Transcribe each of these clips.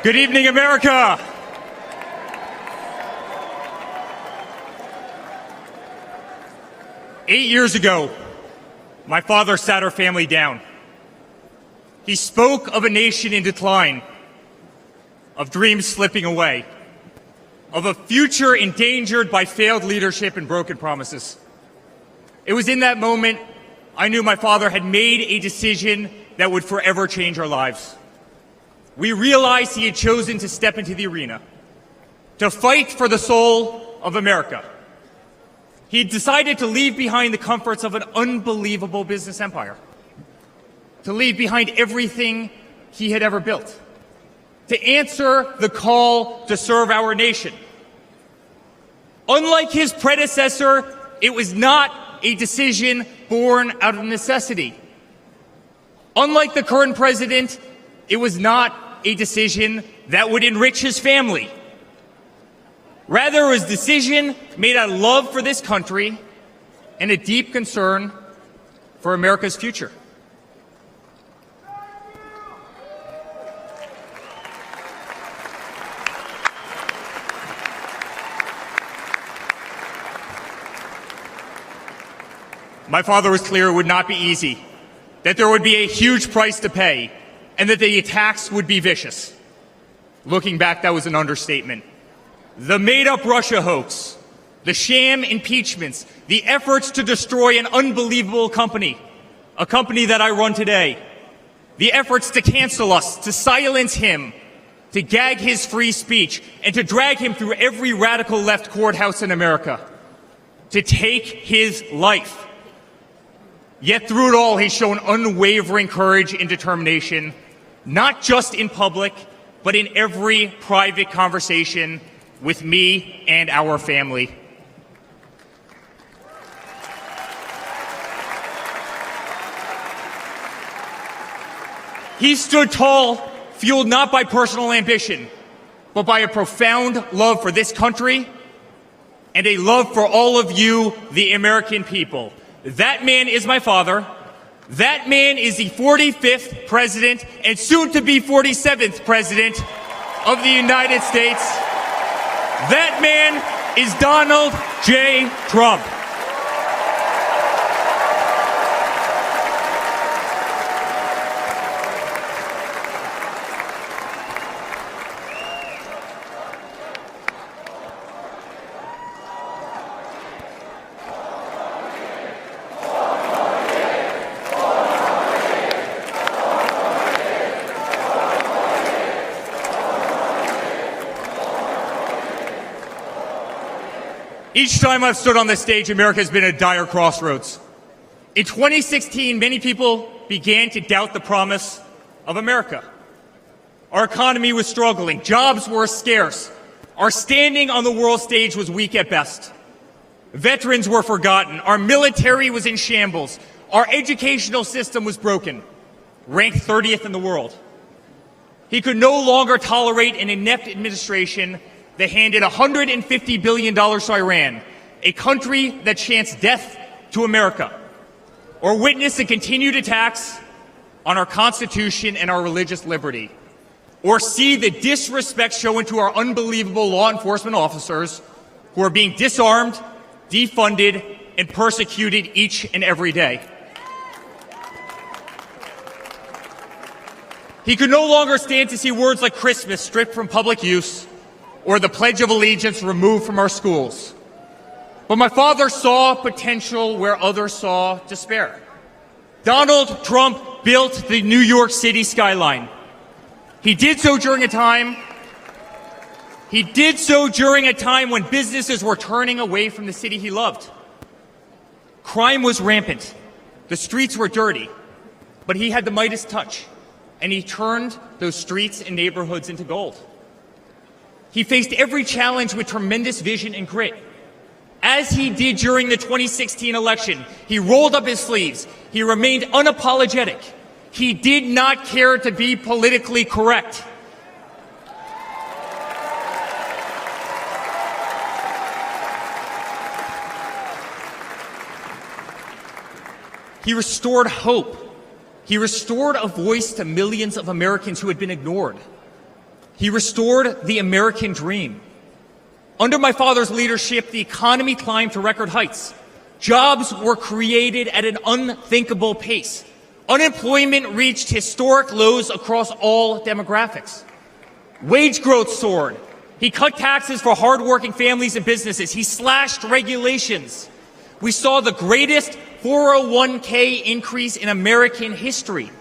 Good evening, America. Eight years ago, my father sat our family down. He spoke of a nation in decline, of dreams slipping away, of a future endangered by failed leadership and broken promises. It was in that moment I knew my father had made a decision that would forever change our lives. We realized he had chosen to step into the arena, to fight for the soul of America. He had decided to leave behind the comforts of an unbelievable business empire, to leave behind everything he had ever built, to answer the call to serve our nation. Unlike his predecessor, it was not a decision born out of necessity. Unlike the current president, it was not a decision that would enrich his family. Rather, it was a decision made out of love for this country and a deep concern for America's future. My father was clear it would not be easy, that there would be a huge price to pay, and that the attacks would be vicious. Looking back, that was an understatement. The made-up Russia hoax, the sham impeachments, the efforts to destroy an unbelievable company, a company that I run today, the efforts to cancel us, to silence him, to gag his free speech, and to drag him through every radical left courthouse in America, to take his life. Yet through it all, he's shown unwavering courage and determination, not just in public, but in every private conversation with me and our family. He stood tall, fueled not by personal ambition, but by a profound love for this country and a love for all of you, the American people. That man is my father. That man is the 45th president and soon to be 47th president of the United States. That man is Donald J. Trump. Each time I've stood on this stage, America has been at a dire crossroads. In 2016, many people began to doubt the promise of America. Our economy was struggling. Jobs were scarce. Our standing on the world stage was weak at best. Veterans were forgotten. Our military was in shambles. Our educational system was broken, ranked 30th in the world. He could no longer tolerate an inept administration that handed $150 billion to Iran, a country that chants death to America, or witnessed the continued attacks on our Constitution and our religious liberty, or see the disrespect shown to our unbelievable law enforcement officers who are being disarmed, defunded, and persecuted each and every day. He could no longer stand to see words like Christmas stripped from public use, or the Pledge of Allegiance removed from our schools. But my father saw potential where others saw despair. Donald Trump built the New York City skyline. He did so during a time when businesses were turning away from the city he loved. Crime was rampant. The streets were dirty. But he had the Midas touch, and he turned those streets and neighborhoods into gold. He faced every challenge with tremendous vision and grit. As he did during the 2016 election, he rolled up his sleeves. He remained unapologetic. He did not care to be politically correct. He restored hope. He restored a voice to millions of Americans who had been ignored. He restored the American dream. Under my father's leadership, the economy climbed to record heights. Jobs were created at an unthinkable pace. Unemployment reached historic lows across all demographics. Wage growth soared. He cut taxes for hardworking families and businesses. He slashed regulations. We saw the greatest 401k increase in American history.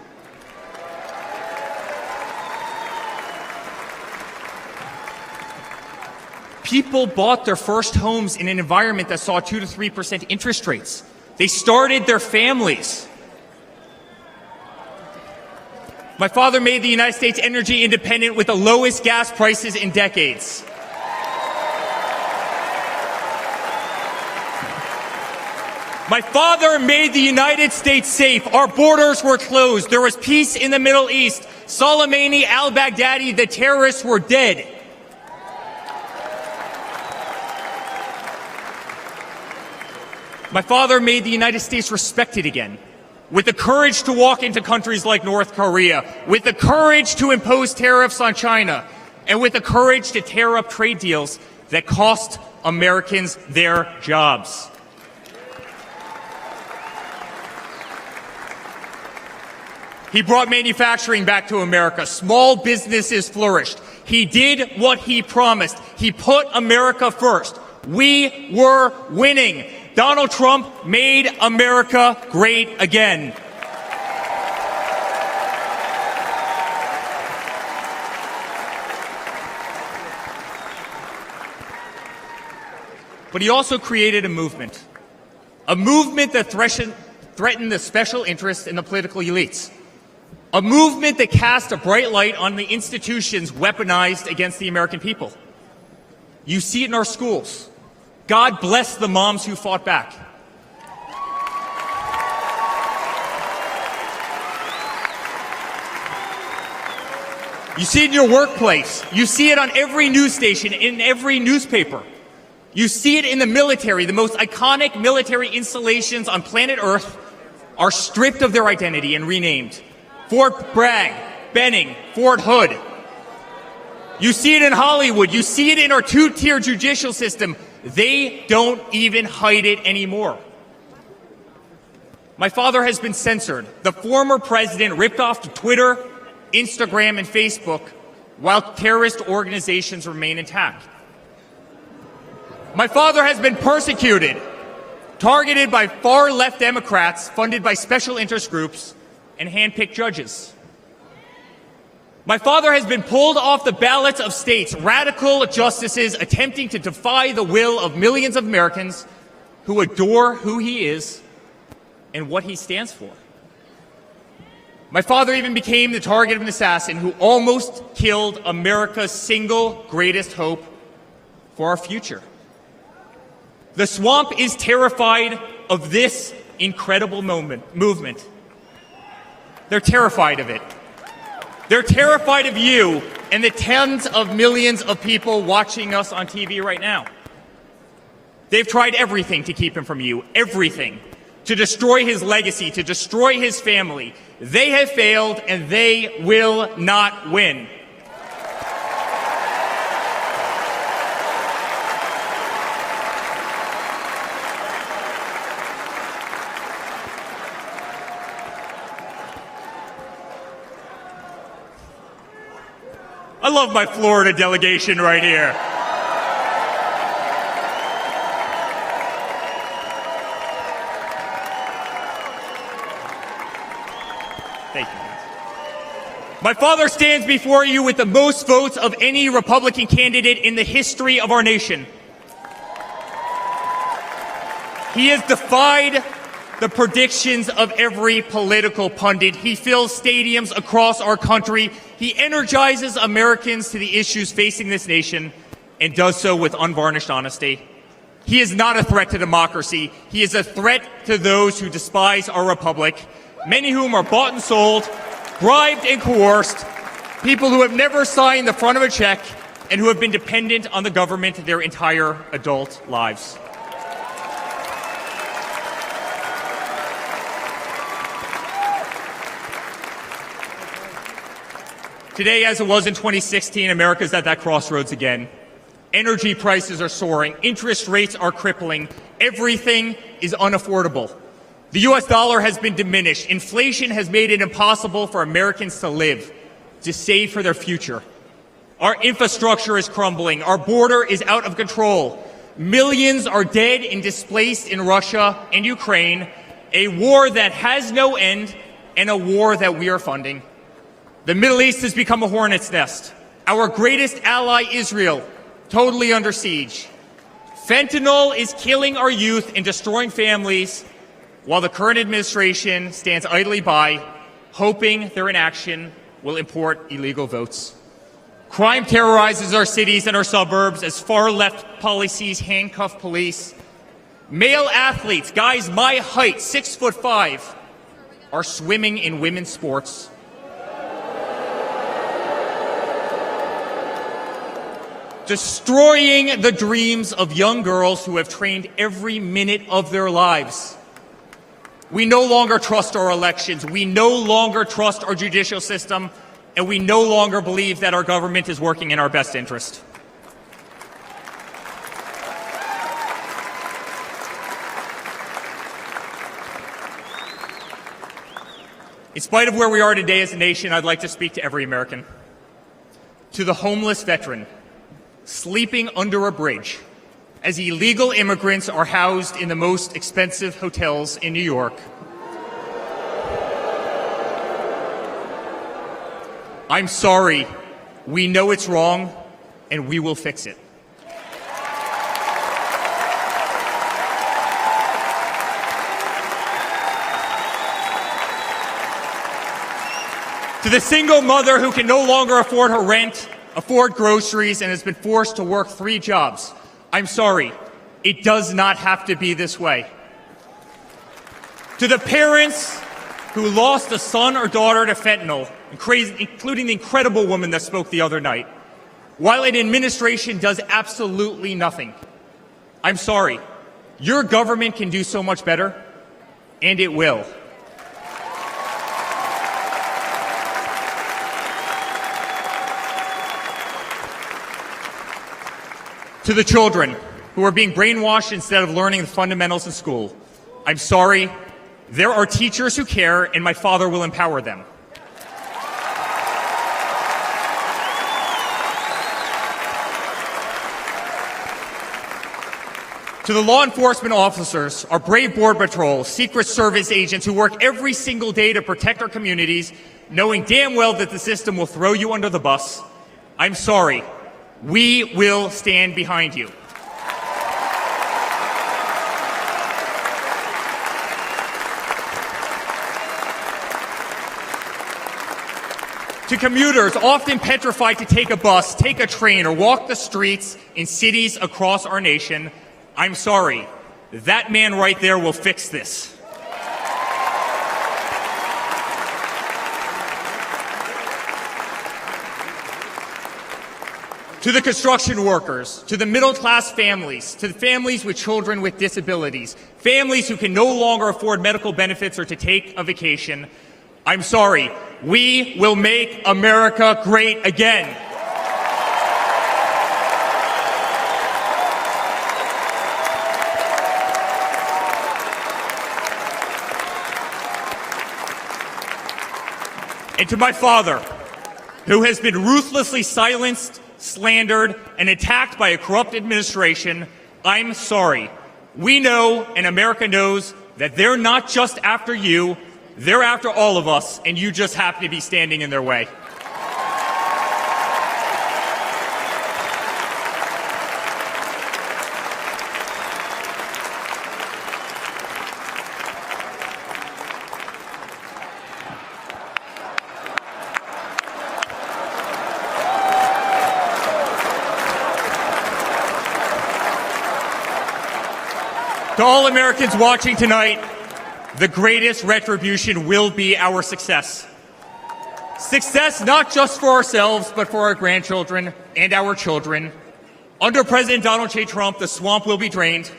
People bought their first homes in an environment that saw 2 to 3% interest rates. They started their families. My father made the United States energy independent with the lowest gas prices in decades. My father made the United States safe. Our borders were closed. There was peace in the Middle East. Soleimani, al-Baghdadi, the terrorists were dead. My father made the United States respected again, with the courage to walk into countries like North Korea, with the courage to impose tariffs on China, and with the courage to tear up trade deals that cost Americans their jobs. He brought manufacturing back to America. Small businesses flourished. He did what he promised. He put America first. We were winning. Donald Trump made America great again. But he also created a movement that threatened the special interests in the political elites, a movement that cast a bright light on the institutions weaponized against the American people. You see it in our schools. God bless the moms who fought back. You see it in your workplace. You see it on every news station, in every newspaper. You see it in the military. The most iconic military installations on planet Earth are stripped of their identity and renamed. Fort Bragg, Benning, Fort Hood. You see it in Hollywood. You see it in our two-tier judicial system. They don't even hide it anymore. My father has been censored. The former president ripped off Twitter, Instagram, and Facebook while terrorist organizations remain intact. My father has been persecuted, targeted by far-left Democrats funded by special interest groups and hand-picked judges. My father has been pulled off the ballots of states, radical justices attempting to defy the will of millions of Americans who adore who he is and what he stands for. My father even became the target of an assassin who almost killed America's single greatest hope for our future. The swamp is terrified of this incredible movement. They're terrified of it. They're terrified of you and the tens of millions of people watching us on TV right now. They've tried everything to keep him from you, everything, to destroy his legacy, to destroy his family. They have failed, and they will not win. I love my Florida delegation right here. Thank you. My father stands before you with the most votes of any Republican candidate in the history of our nation. He has defied the predictions of every political pundit. He fills stadiums across our country. He energizes Americans to the issues facing this nation and does so with unvarnished honesty. He is not a threat to democracy. He is a threat to those who despise our republic, many whom are bought and sold, bribed and coerced, people who have never signed the front of a check and who have been dependent on the government their entire adult lives. Today, as it was in 2016, America's at that crossroads again. Energy prices are soaring. Interest rates are crippling. Everything is unaffordable. The U.S. dollar has been diminished. Inflation has made it impossible for Americans to live, to save for their future. Our infrastructure is crumbling. Our border is out of control. Millions are dead and displaced in Russia and Ukraine, a war that has no end and a war that we are funding. The Middle East has become a hornet's nest. Our greatest ally, Israel, totally under siege. Fentanyl is killing our youth and destroying families, while the current administration stands idly by, hoping their inaction will import illegal votes. Crime terrorizes our cities and our suburbs as far-left policies handcuff police. Male athletes, guys my height, 6'5", are swimming in women's sports. Destroying the dreams of young girls who have trained every minute of their lives. We no longer trust our elections. We no longer trust our judicial system. And we no longer believe that our government is working in our best interest. In spite of where we are today as a nation, I'd like to speak to every American. To the homeless veteran sleeping under a bridge as illegal immigrants are housed in the most expensive hotels in New York. I'm sorry. We know it's wrong, and we will fix it. To the single mother who can no longer afford her rent, afford groceries, and has been forced to work 3 jobs, I'm sorry. It does not have to be this way. To the parents who lost a son or daughter to fentanyl, including the incredible woman that spoke the other night, while an administration does absolutely nothing, I'm sorry. Your government can do so much better, and it will. To the children who are being brainwashed instead of learning the fundamentals in school, I'm sorry. There are teachers who care, and my father will empower them. To the law enforcement officers, our brave Border Patrol, Secret Service agents who work every single day to protect our communities, knowing damn well that the system will throw you under the bus, I'm sorry. We will stand behind you. To commuters often petrified to take a bus, take a train, or walk the streets in cities across our nation, I'm sorry. That man right there will fix this. To the construction workers, to the middle-class families, to the families with children with disabilities, families who can no longer afford medical benefits or to take a vacation, I'm sorry. We will make America great again. And to my father, who has been ruthlessly silenced, slandered, and attacked by a corrupt administration, I'm sorry. We know, and America knows, that they're not just after you, they're after all of us, and you just happen to be standing in their way. To all Americans watching tonight, the greatest retribution will be our success. Success not just for ourselves, but for our grandchildren and our children. Under President Donald J. Trump, the swamp will be drained.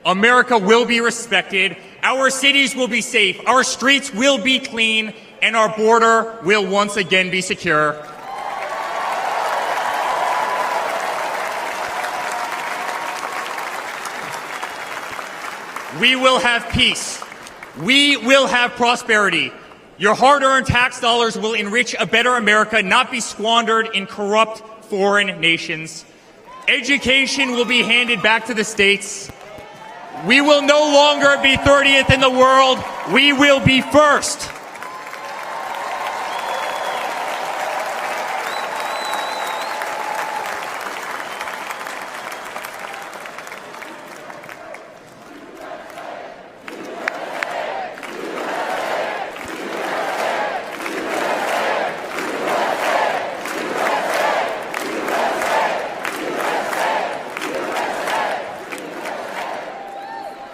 America will be respected. Our cities will be safe. Our streets will be clean. And our border will once again be secure. We will have peace. We will have prosperity. Your hard-earned tax dollars will enrich a better America, not be squandered in corrupt foreign nations. Education will be handed back to the states. We will no longer be 30th in the world. We will be first.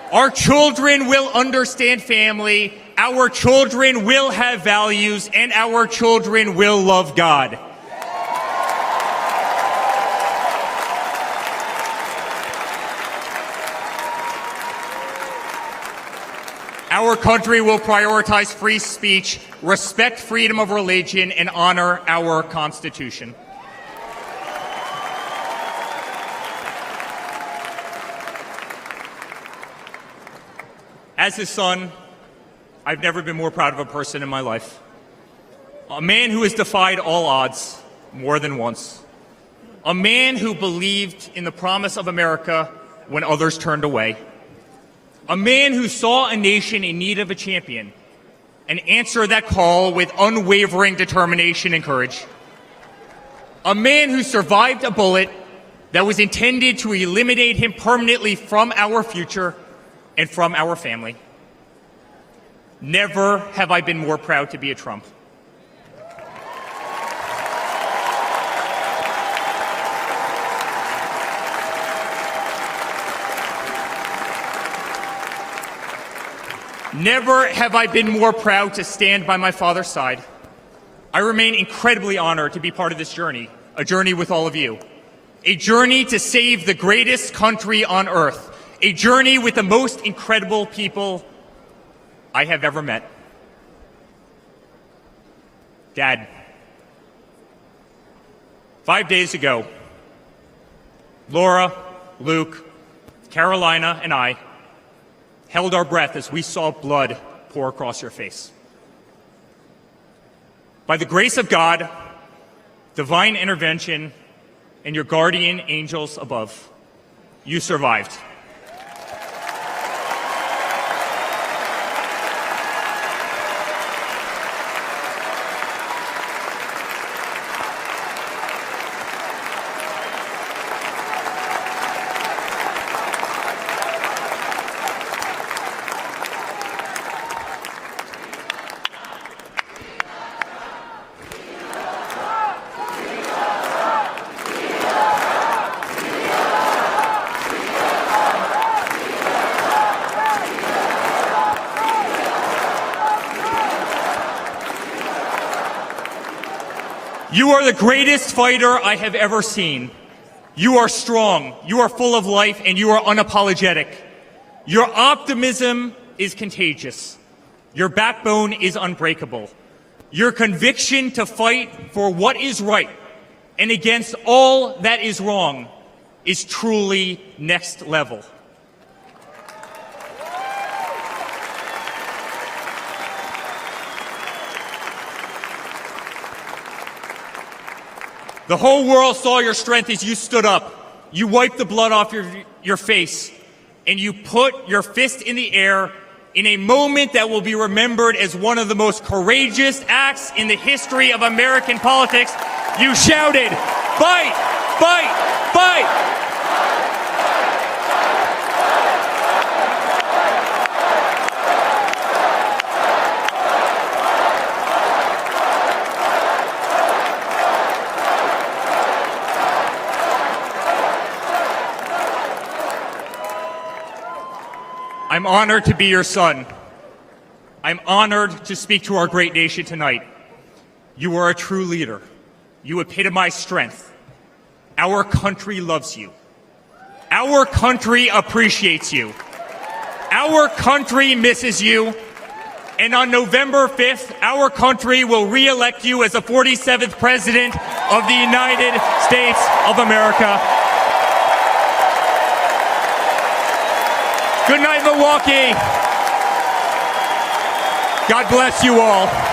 Our children will understand family, our children will have values, and our children will love God. Our country will prioritize free speech, respect freedom of religion, and honor our Constitution. As his son, I've never been more proud of a person in my life. A man who has defied all odds more than once. A man who believed in the promise of America when others turned away. A man who saw a nation in need of a champion and answered that call with unwavering determination and courage. A man who survived a bullet that was intended to eliminate him permanently from our future and from our family. Never have I been more proud to be a Trump. Never have I been more proud to stand by my father's side. I remain incredibly honored to be part of this journey, a journey with all of you, a journey to save the greatest country on earth, a journey with the most incredible people I have ever met. Dad, 5 days ago, Laura, Luke, Carolina, and I held our breath as we saw blood pour across your face. By the grace of God, divine intervention, and your guardian angels above, you survived. You are the greatest fighter I have ever seen. You are strong, you are full of life, and you are unapologetic. Your optimism is contagious. Your backbone is unbreakable. Your conviction to fight for what is right and against all that is wrong is truly next level. The whole world saw your strength as you stood up. You wiped the blood off your face, and you put your fist in the air in a moment that will be remembered as one of the most courageous acts in the history of American politics. You shouted, "Fight! Fight! Fight!" I'm honored to be your son. I'm honored to speak to our great nation tonight. You are a true leader. You epitomize strength. Our country loves you. Our country appreciates you. Our country misses you. And on November 5th, our country will re-elect you as the 47th President of the United States of America. Good night, Milwaukee. God bless you all.